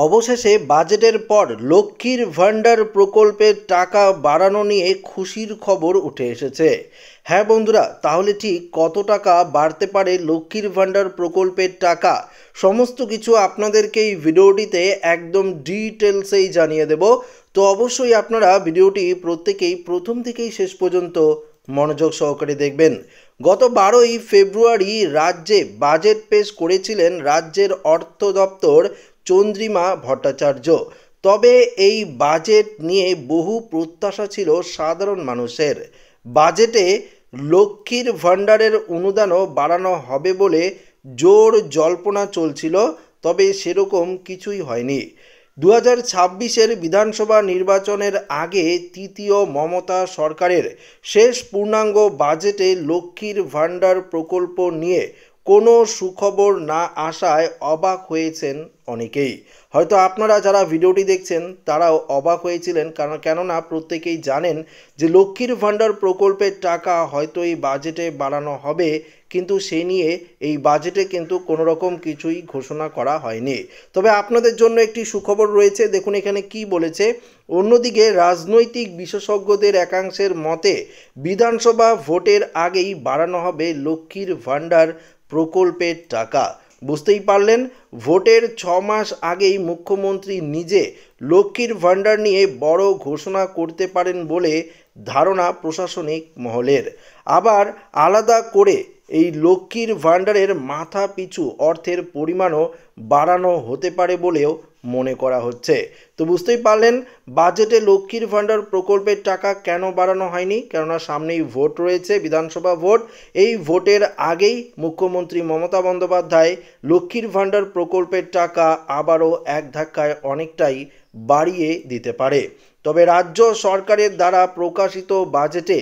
অবশেষে বাজেটের পর লক্ষ্মীর ভাণ্ডার প্রকল্পের টাকা বাড়ানো নিয়ে খুশির খবর উঠে এসেছে। হ্যাঁ বন্ধুরা, তাহলে ঠিক কত টাকা বাড়তে পারে লক্ষ্মীর ভাণ্ডার প্রকল্পের টাকা, সমস্ত কিছু আপনাদেরকে এই ভিডিওটিতে একদম ডিটেলসেই জানিয়ে দেব। তো অবশ্যই আপনারা ভিডিওটি প্রত্যেকেই প্রথম থেকেই শেষ পর্যন্ত মনোযোগ সহকারে দেখবেন। গত 12ই ফেব্রুয়ারি রাজ্যে বাজেট পেশ করেছিলেন রাজ্যের অর্থ দপ্তর চন্দ্রিমা ভট্টাচার্য। তবে এই বাজেট নিয়ে বহু প্রত্যাশা ছিল সাধারণ মানুষের। বাজেটে লক্ষ্মীর ভাণ্ডারের অনুদানও বাড়ানো হবে বলে জোর জল্পনা চলছিল, তবে সেরকম কিছুই হয়নি। 2026-এর বিধানসভা নির্বাচনের আগে তৃতীয় মমতা সরকারের শেষ পূর্ণাঙ্গ বাজেটে লক্ষ্মীর ভাণ্ডার প্রকল্প নিয়ে কোনো সুখবর না আসায় অবাক হয়েছেন অনেকেই। হয়তো আপনারা যারা ভিডিওটি দেখছেন তারাও অবাক হয়েছিলেন, কেননা প্রত্যেকেই জানেন যে লক্ষ্মীর ভাণ্ডার প্রকল্পের টাকা হয়তো এই বাজেটে বাড়ানো হবে, কিন্তু সে নিয়ে এই বাজেটে কিন্তু কোনো রকম কিছুই ঘোষণা করা হয়নি। তবে আপনাদের জন্য একটি সুখবর রয়েছে, দেখুন এখানে কি বলেছে। অন্যদিকে রাজনৈতিক বিশেষজ্ঞদের একাংশের মতে বিধানসভা ভোটের আগেই বাড়ানো হবে লক্ষ্মীর ভাণ্ডার প্রকল্পের টাকা। বুঝতেই পারলেন, ভোটের 6 মাস আগেই মুখ্যমন্ত্রী নিজে লক্ষ্মীর ভাণ্ডার নিয়ে বড় ঘোষণা করতে পারেন বলে ধারণা প্রশাসনিক মহলের। আবার আলাদা করে এই লক্ষ্মীর ভাণ্ডারের মাথা পিছু অর্থের পরিমাণও বাড়ানো হতে পারে বলেও মনে করা হচ্ছে। তো বুঝতেই পারলেন বাজেটে লক্ষ্মীর ভাণ্ডার প্রকল্পের টাকা কেন বাড়ানো হয়নি, কেননা সামনেই ভোট রয়েছে, বিধানসভা ভোট। এই ভোটের আগেই মুখ্যমন্ত্রী মমতা বন্দ্যোপাধ্যায় লক্ষ্মীর ভাণ্ডার প্রকল্পের টাকা আবারও এক ধাক্কায় অনেকটাই বাড়িয়ে দিতে পারে। তবে রাজ্য সরকারের দ্বারা প্রকাশিত বাজেটে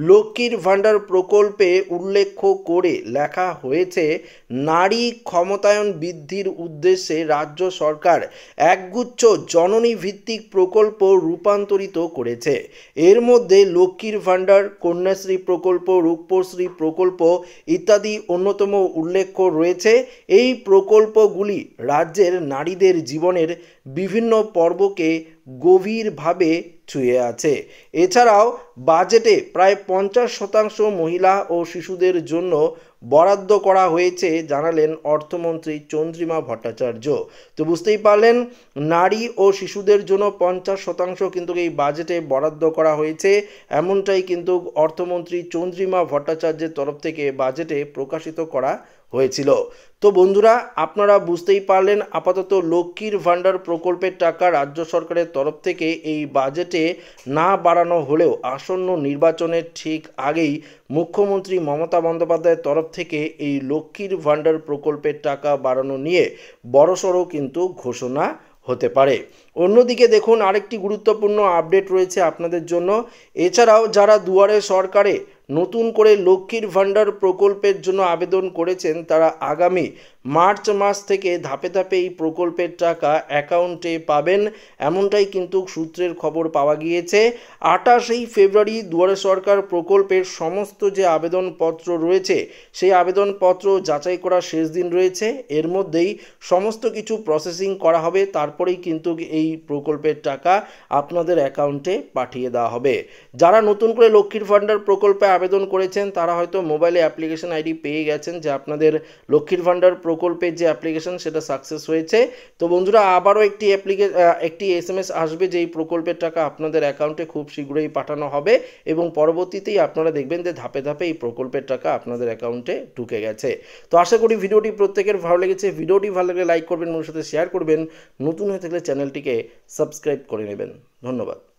লক্ষ্মীর ভাণ্ডার প্রকল্পে উল্লেখ করে লেখা হয়েছে, নারী ক্ষমতায়ন বৃদ্ধির উদ্দেশ্যে রাজ্য সরকার একগুচ্ছ জননী ভিত্তিক প্রকল্প রূপান্তরিত করেছে। এর মধ্যে লক্ষ্মীর ভাণ্ডার, কন্যাশ্রী প্রকল্প, রূপশ্রী প্রকল্প ইত্যাদি অন্যতম উল্লেখ রয়েছে। এই প্রকল্পগুলি রাজ্যের নারীদের জীবনের বিভিন্ন পর্বকে গভীরভাবে ছুঁয়ে আছে। এছাড়াও বাজেটে প্রায় 50% মহিলা ও শিশুদের জন্য বরাদ্দ করা হয়েছে জানালেন অর্থমন্ত্রী চন্দ্রিমা ভট্টাচার্য। তো বুঝতেই পারলেন, নারী ও শিশুদের জন্য 50% কিন্তু এই বাজেটে বরাদ্দ করা হয়েছে, এমনটাই কিন্তু অর্থমন্ত্রী চন্দ্রিমা ভট্টাচার্যের তরফ থেকে বাজেটে প্রকাশিত করা হয়েছিল। তো বন্ধুরা, আপনারা বুঝতেই পারলেন, আপাতত লক্ষ্মীর ভাণ্ডার প্রকল্পের টাকা রাজ্য সরকারের তরফ থেকে এই বাজেটে না বাড়ানো হলেও আসন্ন নির্বাচনের ঠিক আগেই মুখ্যমন্ত্রী মমতা বন্দ্যোপাধ্যায়ের তরফ থেকে এই লক্ষ্মীর ভাণ্ডার প্রকল্পের টাকা বাড়ানো নিয়ে বড়সড় কিন্তু ঘোষণা হতে পারে। অন্যদিকে দেখুন আরেকটি গুরুত্বপূর্ণ আপডেট রয়েছে আপনাদের জন্য। এছাড়াও যারা দুয়ারে সরকারে নতুন করে লক্ষ্মীর ভাণ্ডার প্রকল্পের জন্য আবেদন করেছেন, তারা আগামী মার্চ মাস থেকে ধাপে ধাপে এই প্রকল্পের টাকা অ্যাকাউন্টে পাবেন, এমনটাই কিন্তু সূত্রের খবর পাওয়া গিয়েছে। 28 ফেব্রুয়ারি দুয়ারে সরকার প্রকল্পের সমস্ত যে আবেদনপত্র রয়েছে সেই আবেদনপত্র যাচাই করার শেষ দিন রয়েছে। এর মধ্যেই সমস্ত কিছু প্রসেসিং করা হবে, তারপরেই কিন্তু এই প্রকল্পের টাকা আপনাদের অ্যাকাউন্টে পাঠিয়ে দেওয়া হবে। যারা নতুন করে লক্ষ্মীর ভাণ্ডার প্রকল্পে আবেদন করেছেন তারা হয়তো মোবাইলে অ্যাপ্লিকেশন আইডি পেয়ে গেছেন যে আপনাদের লক্ষ্মীর ভাণ্ডার প্রকল্পের যে অ্যাপ্লিকেশন সেটা সাকসেস হয়েছে। তো বন্ধুরা, আবারও একটি SMS আসবে যে এই প্রকল্পের টাকা আপনাদের অ্যাকাউন্টে খুব শীঘ্রই পাঠানো হবে, এবং পরবর্তীতেই আপনারা দেখবেন যে ধাপে ধাপে এই প্রকল্পের টাকা আপনাদের অ্যাকাউন্টে ঢুকে গেছে। তো আশা করি ভিডিওটি প্রত্যেকের ভালো লেগেছে। ভিডিওটি ভালো লাগলে লাইক করবেন, ওর সাথে শেয়ার করবেন, নতুন হয়ে থাকলে চ্যানেলটিকে সাবস্ক্রাইব করে নেবেন। ধন্যবাদ।